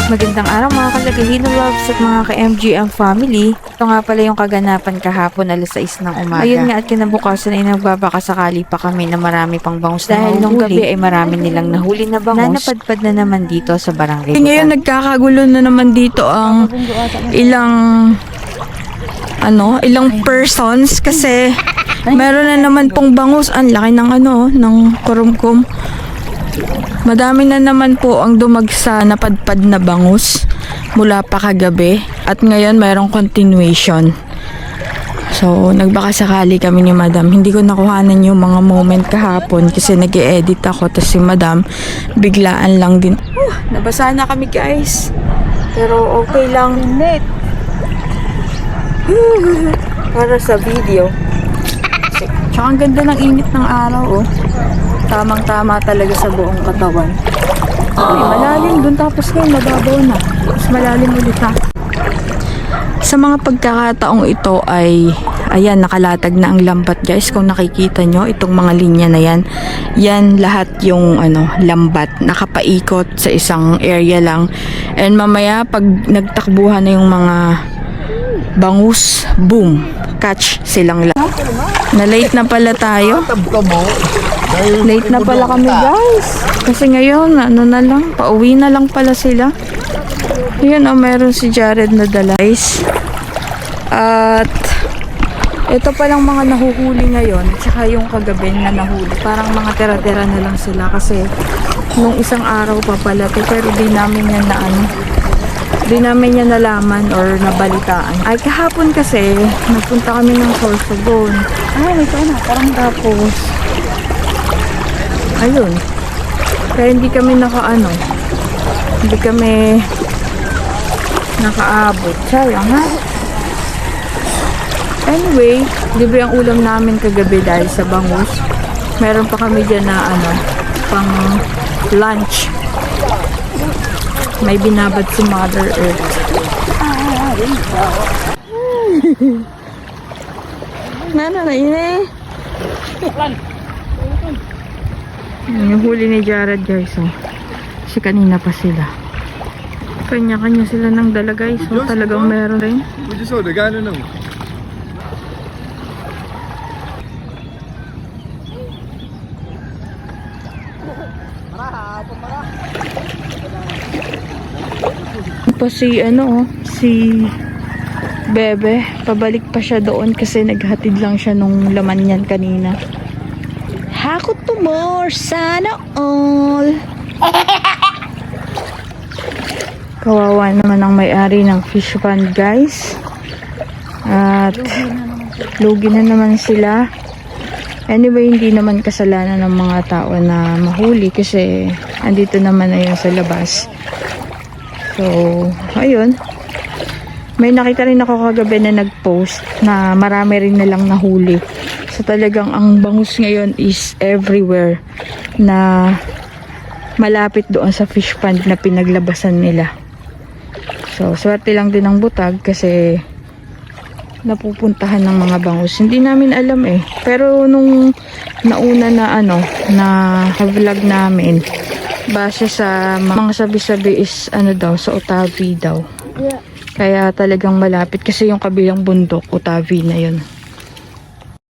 Magandang araw mga kalagahino loves at mga ka-MGM family. Ito nga pala yung kaganapan kahapon alas 6 ng umaga. Ayun nga at kinabukasan ay nagbabakasakali pa kami na marami pang bangus na dahil nung gabi ay marami nilang nahuli na bangus na napadpad na naman dito sa barangay. Ngayon nagkakagulo na naman dito ang ilang persons kasi meron na naman pong bangus. Ang laki ng kurumkum. Madami na naman po ang dumagsa napadpad na bangus mula pa kagabi at ngayon mayroong continuation. So nagbakasakali kami ni Madam. Hindi ko nakuhanan yung mga moment kahapon kasi nag-e-edit ako, tapos si Madam biglaan lang din. Nabasa na kami guys, pero okay lang. Para sa video. Tsaka ang ganda ng init ng araw, oh. Tamang-tama talaga sa buong katawan. Ay, malalim dun, tapos ngayon mababaw na. Mas malalim ulit ha. Sa mga pagkakataong ito ay, ayan, nakalatag na ang lambat guys. Kung nakikita nyo, itong mga linya na yan, yan lahat yung lambat. Nakapaikot sa isang area lang. And mamaya, pag nagtakbuhan na yung mga bangus, boom, catch silang lahat. Na-late na pala tayo. Late na pala kami guys. Kasi ngayon, pauwi na lang pala sila. Yun, meron si Jared na dala guys. At ito palang mga nahuhuli ngayon, tsaka yung kagabi na nahuli. Parang mga tira-tira na lang sila kasi nung isang araw pa pala to, pero di namin yan nalaman or nabalitaan. Ay, kahapon kasi, nagpunta kami ng Sorsogon. Ito na, parang tapos. Ayun. Kaya hindi kami nakaabot. Sayang, ha? Anyway, libre ang ulam namin kagabi dahil sa bangus. Meron pa kami dyan na pang lunch. May binabad si Mother Earth. Yung huli ni Jared guys, oh. Kasi kanina pa sila. Kanya-kanya sila ng dala guys, oh. Talagang meron rin. Pa si Bebe, pabalik pa siya doon kasi naghatid lang siya nung laman niyan kanina. Hakot to more, sana all. Kawawa naman ang may-ari ng fish pond guys. At lugi na naman sila. Anyway, hindi naman kasalanan ng mga tao na mahuli kasi andito naman na yun sa labas. So, ayun. May nakita rin ako kagabi na nag-post na marami rin nalang nahuli. So, talagang ang bangus ngayon is everywhere na malapit doon sa fish pond na pinaglabasan nila. So, swerte lang din ang butag kasi napupuntahan ng mga bangus. Hindi namin alam eh. Pero nung nauna na vlog namin, base sa mga sabi-sabi is sa Otavi daw. Yeah. Kaya talagang malapit kasi yung kabilang bundok, Otavi na yun.